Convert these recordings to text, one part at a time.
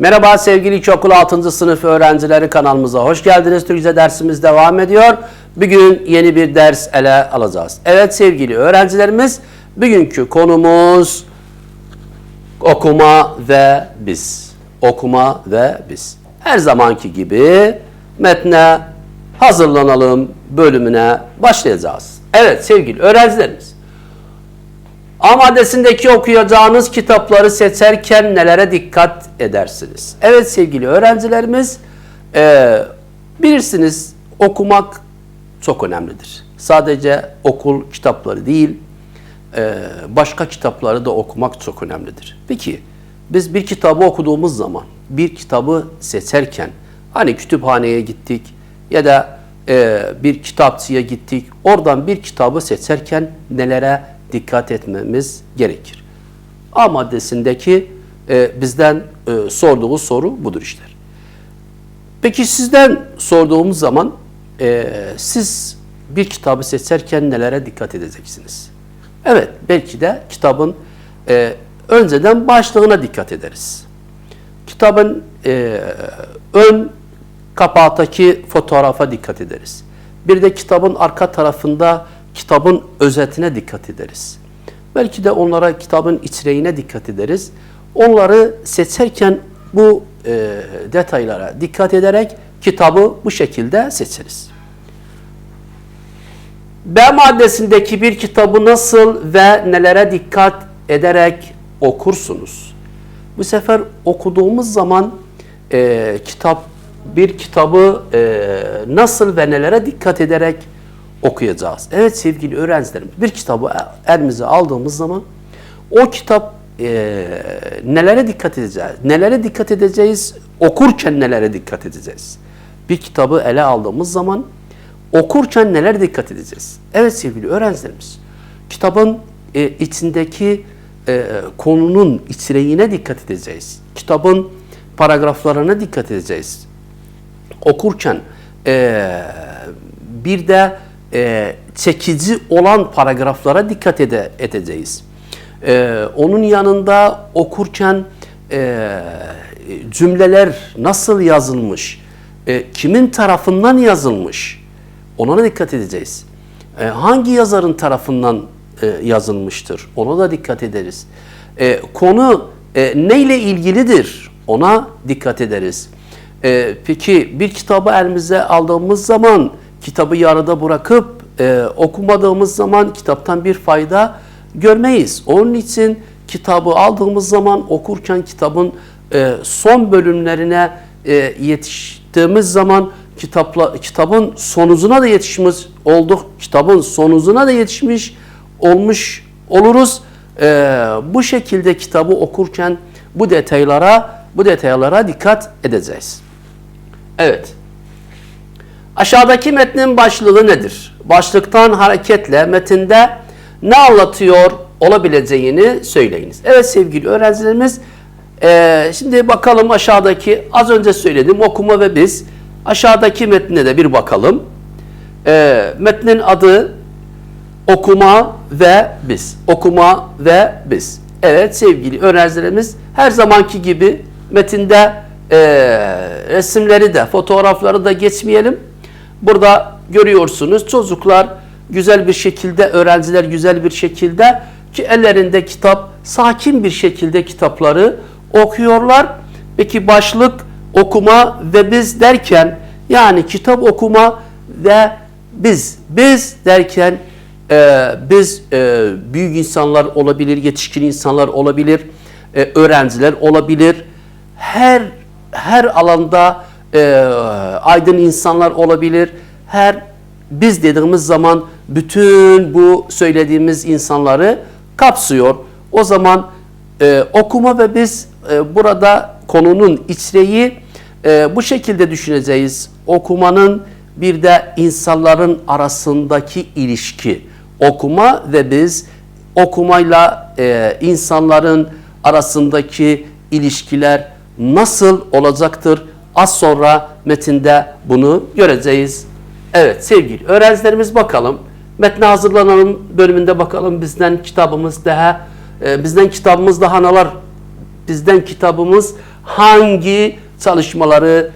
Merhaba sevgili İlkokul 6. sınıf öğrencileri, kanalımıza hoş geldiniz. Türkçe dersimiz devam ediyor. Bugün yeni bir ders ele alacağız. Evet sevgili öğrencilerimiz, bugünkü konumuz okuma ve biz. Okuma ve biz. Her zamanki gibi metne hazırlanalım bölümüne başlayacağız. Evet sevgili öğrencilerimiz, A maddesindeki okuyacağınız kitapları seçerken nelere dikkat edersiniz? Evet sevgili öğrencilerimiz, bilirsiniz okumak çok önemlidir. Sadece okul kitapları değil, başka kitapları da okumak çok önemlidir. Peki biz bir kitabı okuduğumuz zaman, bir kitabı seçerken, hani kütüphaneye gittik ya da bir kitapçıya gittik, oradan bir kitabı seçerken nelere dikkat etmemiz gerekir? A maddesindeki bizden sorduğu soru budur işte. Peki sizden sorduğumuz zaman siz bir kitabı seçerken nelere dikkat edeceksiniz? Evet, belki de kitabın önceden başlığına dikkat ederiz. Kitabın ön kapağındaki fotoğrafa dikkat ederiz. Bir de kitabın arka tarafında kitabın özetine dikkat ederiz. Belki de onlara, kitabın içeriğine dikkat ederiz. Onları seçerken bu detaylara dikkat ederek kitabı bu şekilde seçeriz. B maddesindeki bir kitabı nasıl ve nelere dikkat ederek okursunuz? Bu sefer okuduğumuz zaman bir kitabı nasıl ve nelere dikkat ederek okuyacağız. Evet sevgili öğrencilerim, bir kitabı elimize aldığımız zaman o kitap nelere dikkat edeceğiz? Nelere dikkat edeceğiz? Okurken nelere dikkat edeceğiz? Bir kitabı ele aldığımız zaman okurken nelere dikkat edeceğiz? Evet sevgili öğrencilerimiz, kitabın içindeki konunun içeriğine dikkat edeceğiz. Kitabın paragraflarına dikkat edeceğiz. Okurken bir de çekici olan paragraflara dikkat edeceğiz. Onun yanında okurken cümleler nasıl yazılmış, kimin tarafından yazılmış, ona dikkat edeceğiz. Hangi yazarın tarafından yazılmıştır, ona da dikkat ederiz. Konu neyle ilgilidir, ona dikkat ederiz. Peki bir kitabı elimize aldığımız zaman, kitabı yarıda bırakıp okumadığımız zaman kitaptan bir fayda görmeyiz. Onun için kitabı aldığımız zaman okurken kitabın son bölümlerine yetiştiğimiz zaman kitabın sonucuna da yetişmiş olduk. Kitabın sonucuna da yetişmiş oluruz. Bu şekilde kitabı okurken bu detaylara dikkat edeceğiz. Evet. Aşağıdaki metnin başlığı nedir? Başlıktan hareketle metinde ne anlatıyor olabileceğini söyleyiniz. Evet sevgili öğrencilerimiz, şimdi bakalım aşağıdaki, az önce söyledim, okuma ve biz. Aşağıdaki metnine de bir bakalım. Metnin adı okuma ve biz. Okuma ve biz. Evet sevgili öğrencilerimiz, her zamanki gibi metinde resimleri de, fotoğrafları da geçmeyelim. Burada görüyorsunuz çocuklar güzel bir şekilde, öğrenciler güzel bir şekilde ki ellerinde kitap, sakin bir şekilde kitapları okuyorlar. Peki başlık okuma ve biz derken, yani kitap okuma ve biz derken biz büyük insanlar olabilir, yetişkin insanlar olabilir, öğrenciler olabilir. Her alanda aydın insanlar olabilir. Biz dediğimiz zaman bütün bu söylediğimiz insanları kapsıyor. O zaman okuma ve biz burada konunun içeriği bu şekilde düşüneceğiz. Okumanın bir de insanların arasındaki ilişki. Okuma ve biz, okumayla insanların arasındaki ilişkiler nasıl olacaktır? Az sonra metinde bunu göreceğiz. Evet sevgili öğrencilerimiz, bakalım. Metne hazırlanalım bölümünde bakalım bizden kitabımız daha neler hangi çalışmaları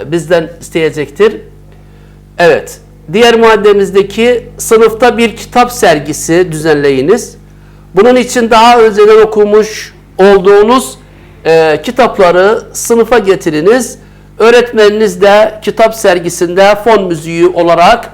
bizden isteyecektir? Evet, diğer maddemizdeki sınıfta bir kitap sergisi düzenleyiniz. Bunun için daha önceden okumuş olduğunuz kitapları sınıfa getiriniz. Öğretmeniniz de kitap sergisinde fon müziği olarak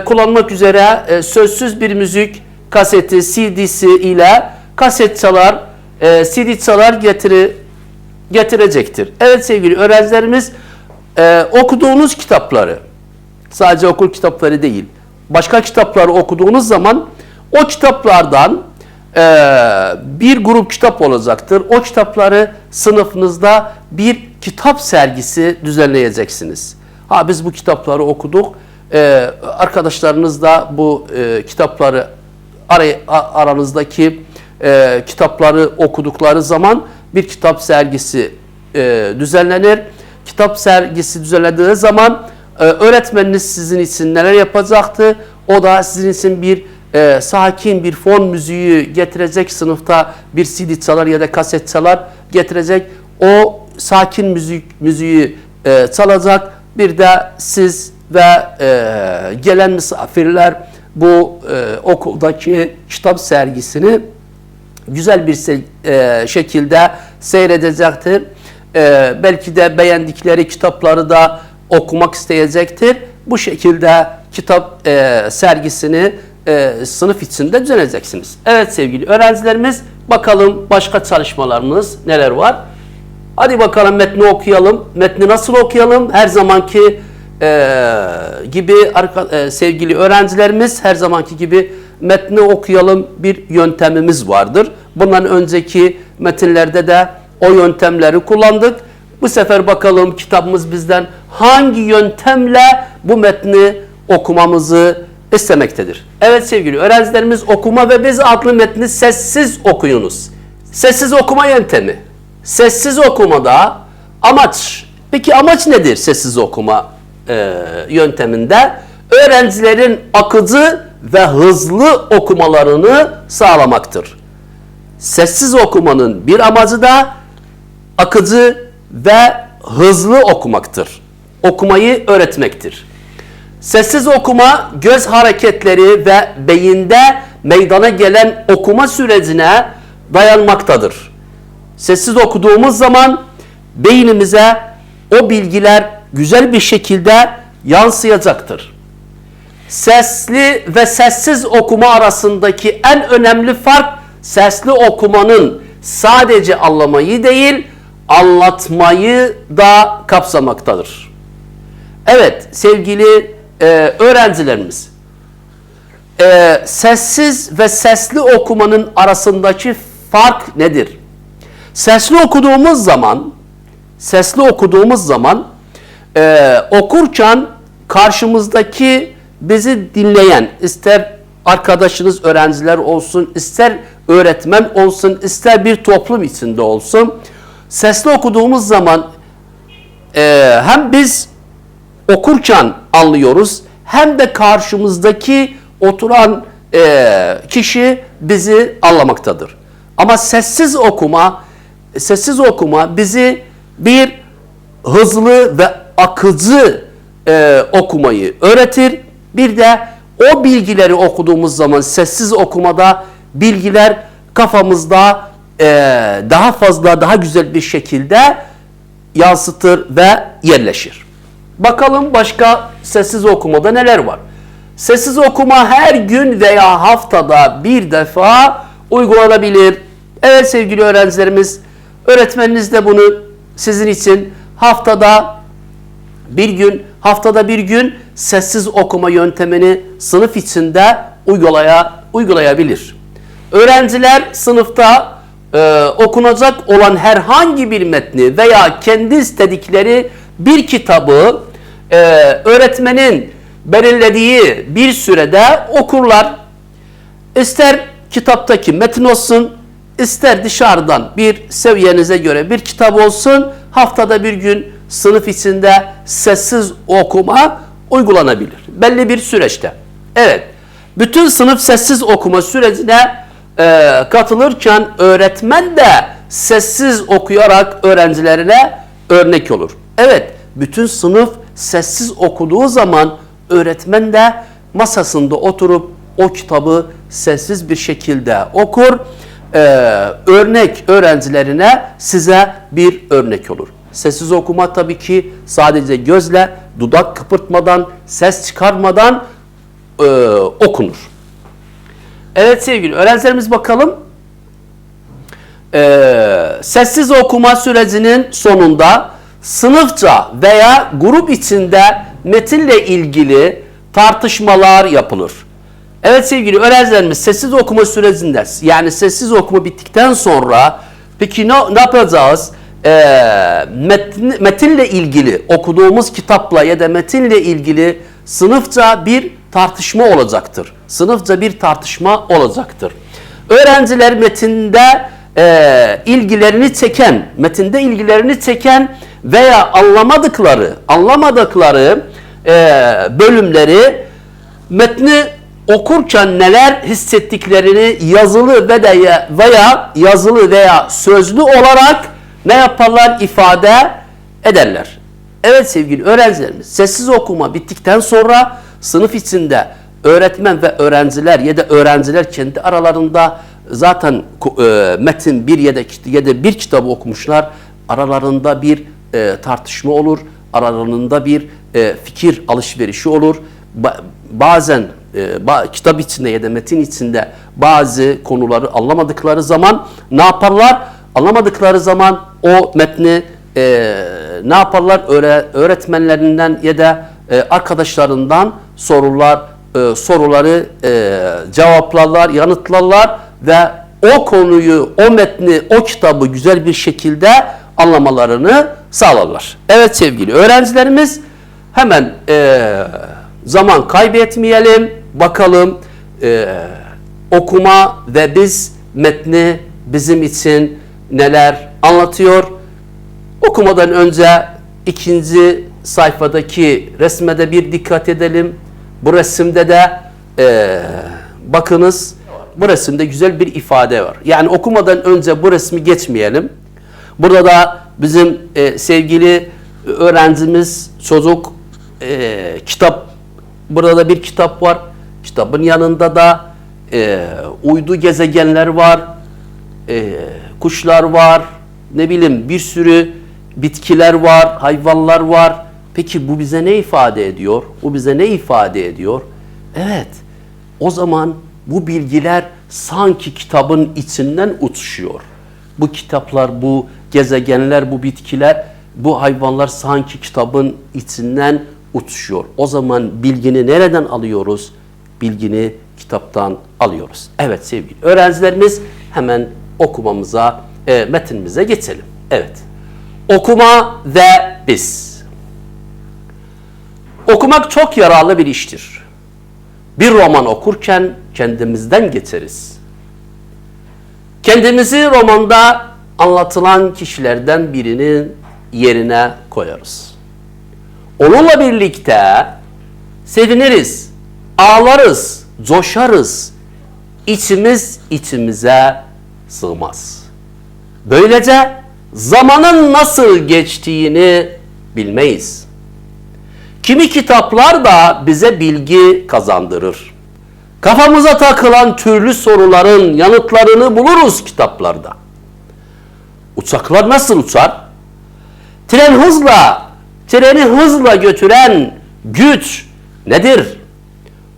kullanmak üzere sözsüz bir müzik kaseti, CD'si ile kaset çalar, CD çalar getirecektir. Evet sevgili öğrencilerimiz, okuduğunuz kitapları, sadece okul kitapları değil, başka kitapları okuduğunuz zaman o kitaplardan bir grup kitap olacaktır. O kitapları sınıfınızda bir kitap sergisi düzenleyeceksiniz. Biz bu kitapları okuduk. Arkadaşlarınız da bu kitapları aranızdaki kitapları okudukları zaman bir kitap sergisi düzenlenir. Kitap sergisi düzenlendiği zaman öğretmeniniz sizin için neler yapacaktı? O da sizin için bir sakin bir fon müziği getirecek, sınıfta bir CD çalar ya da kaset çalar getirecek. O sakin müziği çalacak. Bir de siz ve gelen misafirler bu okuldaki kitap sergisini güzel bir şekilde seyredecektir. Belki de beğendikleri kitapları da okumak isteyecektir. Bu şekilde kitap sergisini sınıf içinde düzenleyeceksiniz. Evet sevgili öğrencilerimiz, bakalım başka çalışmalarımız neler var? Hadi bakalım metni okuyalım. Metni nasıl okuyalım? Her zamanki gibi sevgili öğrencilerimiz, her zamanki gibi metni okuyalım bir yöntemimiz vardır. Bundan önceki metinlerde de o yöntemleri kullandık. Bu sefer bakalım kitabımız bizden hangi yöntemle bu metni okumamızı istemektedir. Evet sevgili öğrencilerimiz, Okuma ve Biz adlı metni sessiz okuyunuz. Sessiz okuma yöntemi. Sessiz okumada amaç. Peki amaç nedir sessiz okuma yönteminde? Öğrencilerin akıcı ve hızlı okumalarını sağlamaktır. Sessiz okumanın bir amacı da akıcı ve hızlı okumaktır. Okumayı öğretmektir. Sessiz okuma göz hareketleri ve beyinde meydana gelen okuma sürecine dayanmaktadır. Sessiz okuduğumuz zaman beynimize o bilgiler güzel bir şekilde yansıyacaktır. Sesli ve sessiz okuma arasındaki en önemli fark, sesli okumanın sadece anlamayı değil, anlatmayı da kapsamaktadır. Evet sevgili öğrencilerimiz, sessiz ve sesli okumanın arasındaki fark nedir? Sesli okuduğumuz zaman okurken karşımızdaki bizi dinleyen, ister arkadaşınız öğrenciler olsun, ister öğretmen olsun, ister bir toplum içinde olsun, sesli okuduğumuz zaman hem biz okurken anlıyoruz, hem de karşımızdaki oturan kişi bizi anlamaktadır. Ama sessiz okuma bizi bir hızlı ve akıcı okumayı öğretir. Bir de o bilgileri okuduğumuz zaman sessiz okumada bilgiler kafamızda daha fazla, daha güzel bir şekilde yansıtır ve yerleşir. Bakalım başka sessiz okumada neler var? Sessiz okuma her gün veya haftada bir defa uygulanabilir. Evet sevgili öğrencilerimiz, öğretmeniniz de bunu sizin için haftada bir gün sessiz okuma yöntemini sınıf içinde uygulayabilir. Öğrenciler sınıfta okunacak olan herhangi bir metni veya kendi istedikleri bir kitabı öğretmenin belirlediği bir sürede okurlar. İster kitaptaki metin olsun, ister dışarıdan bir seviyenize göre bir kitap olsun, haftada bir gün sınıf içinde sessiz okuma uygulanabilir. Belli bir süreçte. Evet, bütün sınıf sessiz okuma sürecine katılırken öğretmen de sessiz okuyarak öğrencilerine örnek olur. Evet, bütün sınıf sessiz okuduğu zaman öğretmen de masasında oturup o kitabı sessiz bir şekilde okur. Örnek öğrencilerine size bir örnek olur. Sessiz okuma tabii ki sadece gözle, dudak kıpırtmadan, ses çıkarmadan okunur. Evet sevgili öğrencilerimiz bakalım. Sessiz okuma sürecinin sonunda sınıfça veya grup içinde metinle ilgili tartışmalar yapılır. Evet sevgili öğrencilerimiz sessiz okuma sürecinde yani sessiz okuma bittikten sonra peki ne yapacağız? Metinle ilgili okuduğumuz kitapla ya da metinle ilgili sınıfça bir tartışma olacaktır. Sınıfça bir tartışma olacaktır. Öğrenciler metinde ilgilerini çeken veya anlamadıkları bölümleri metni okurken neler hissettiklerini yazılı veya sözlü olarak ne yaparlar? İfade ederler. Evet sevgili öğrencilerimiz, sessiz okuma bittikten sonra sınıf içinde öğretmen ve öğrenciler ya da öğrenciler kendi aralarında zaten metin ya da bir kitabı okumuşlar. Aralarında bir tartışma olur. Aralarında bir fikir alışverişi olur. Bazen kitap içinde ya da metin içinde bazı konuları anlamadıkları zaman ne yaparlar? Anlamadıkları zaman o metni ne yaparlar? Öğretmenlerinden ya da arkadaşlarından soruları cevaplarlar, yanıtlarlar ve o konuyu, o metni, o kitabı güzel bir şekilde anlamalarını sağlarlar. Evet sevgili öğrencilerimiz, hemen zaman kaybetmeyelim. Bakalım okuma ve biz metni bizim için neler anlatıyor. Okumadan önce ikinci sayfadaki resme de bir dikkat edelim. Bu resimde de bakınız, bu resimde güzel bir ifade var. Yani okumadan önce bu resmi geçmeyelim. Burada da bizim sevgili öğrencimiz çocuk burada da bir kitap var. Kitabın yanında da uydu gezegenler var, kuşlar var, ne bileyim bir sürü bitkiler var, hayvanlar var. Peki bu bize ne ifade ediyor? Bu bize ne ifade ediyor? Evet, o zaman bu bilgiler sanki kitabın içinden uçuşuyor. Bu kitaplar, bu gezegenler, bu bitkiler, bu hayvanlar sanki kitabın içinden uçuşuyor. O zaman bilgini nereden alıyoruz? Bilgini kitaptan alıyoruz. Evet sevgili öğrencilerimiz, hemen okumamıza, metinimize geçelim. Evet. Okuma ve biz. Okumak çok yararlı bir iştir. Bir roman okurken kendimizden geçeriz. Kendimizi romanda anlatılan kişilerden birinin yerine koyarız. Onunla birlikte seviniriz, ağlarız, coşarız. İçimiz içimize sığmaz. Böylece zamanın nasıl geçtiğini bilmeyiz. Kimi kitaplar da bize bilgi kazandırır. Kafamıza takılan türlü soruların yanıtlarını buluruz kitaplarda. Uçaklar nasıl uçar? Treni hızla götüren güç nedir?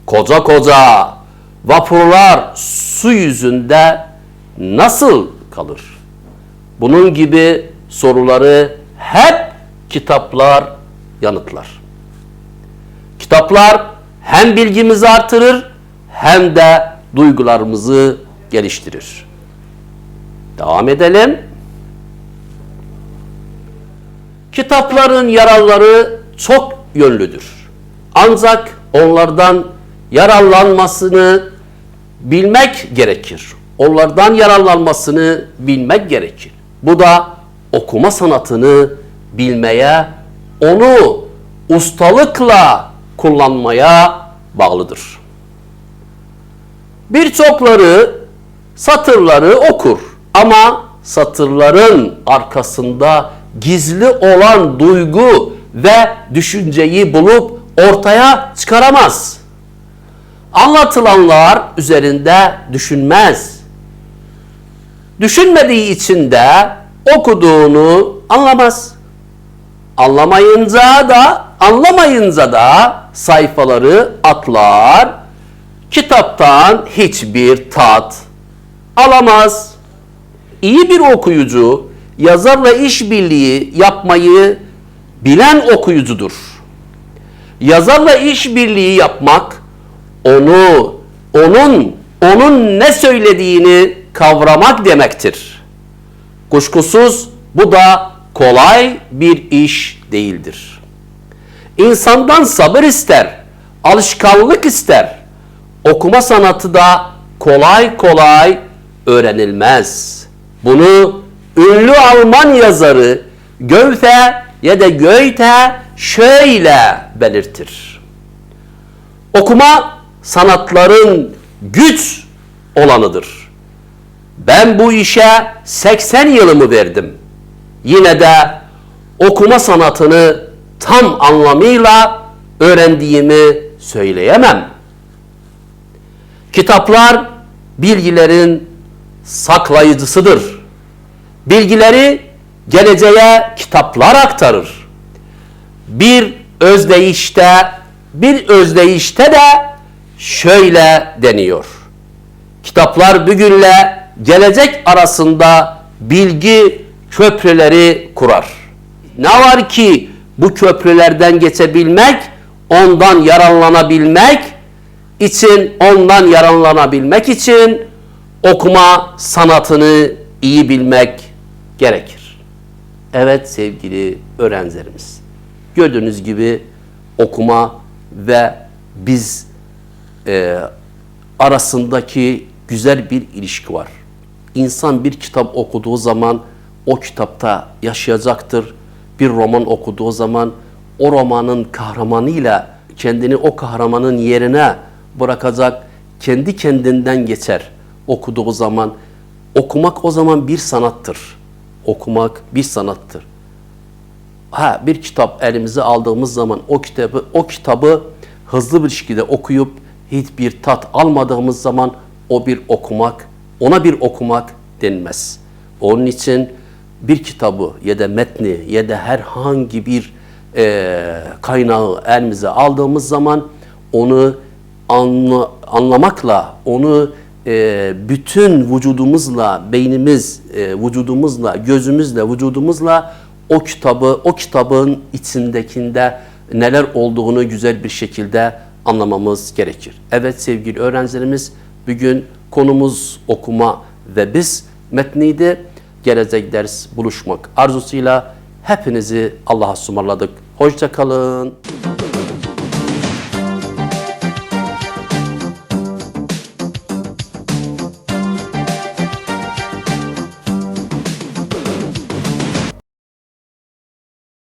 Koca koca vapurlar su yüzünde nasıl kalır? Bunun gibi soruları hep kitaplar yanıtlar. Kitaplar hem bilgimizi artırır hem de duygularımızı geliştirir. Devam edelim. Kitapların yararları çok yönlüdür. Ancak onlardan yararlanmasını bilmek gerekir. Bu da okuma sanatını bilmeye, onu ustalıkla kullanmaya bağlıdır. Birçokları satırları okur ama satırların arkasında gizli olan duygu ve düşünceyi bulup ortaya çıkaramaz. Anlatılanlar üzerinde düşünmez. Düşünmediği için de okuduğunu anlamaz. Anlamayınca da sayfaları atlar, kitaptan hiçbir tat alamaz. İyi bir okuyucu, yazarla işbirliği yapmayı bilen okuyucudur. Yazarla işbirliği yapmak, onun ne söylediğini kavramak demektir. Kuşkusuz bu da kolay bir iş değildir. İnsandan sabır ister, alışkanlık ister. Okuma sanatı da kolay kolay öğrenilmez. Bunu ünlü Alman yazarı Goethe şöyle belirtir. Okuma sanatların güç olanıdır. Ben bu işe 80 yılımı verdim. Yine de okuma sanatını tam anlamıyla öğrendiğimi söyleyemem. Kitaplar bilgilerin saklayıcısıdır. Bilgileri geleceğe kitaplar aktarır. Bir özdeyişte de şöyle deniyor. Kitaplar bugünle gelecek arasında bilgi köprüleri kurar. Ne var ki bu köprülerden geçebilmek, ondan yararlanabilmek için okuma sanatını iyi bilmek gerekir. Evet sevgili öğrencilerimiz, gördüğünüz gibi okuma ve biz arasındaki güzel bir ilişki var. İnsan bir kitap okuduğu zaman o kitapta yaşayacaktır. Bir roman okuduğu zaman o romanın kahramanıyla kendini o kahramanın yerine bırakacak, kendi kendinden geçer okuduğu zaman. Okumak o zaman bir sanattır. Okumak bir sanattır. Bir kitap elimize aldığımız zaman o kitabı hızlı bir şekilde okuyup hiçbir tat almadığımız zaman ona bir okumak denmez. Onun için bir kitabı ya da metni ya da herhangi bir kaynağı elimize aldığımız zaman onu anlamakla, onu bütün vücudumuzla, vücudumuzla, gözümüzle, vücudumuzla o kitabın içindekinde neler olduğunu güzel bir şekilde anlamamız gerekir. Evet sevgili öğrencilerimiz, bugün konumuz okuma ve biz metniydi. Gelecek ders buluşmak arzusuyla hepinizi Allah'a ısmarladık. Hoşça kalın.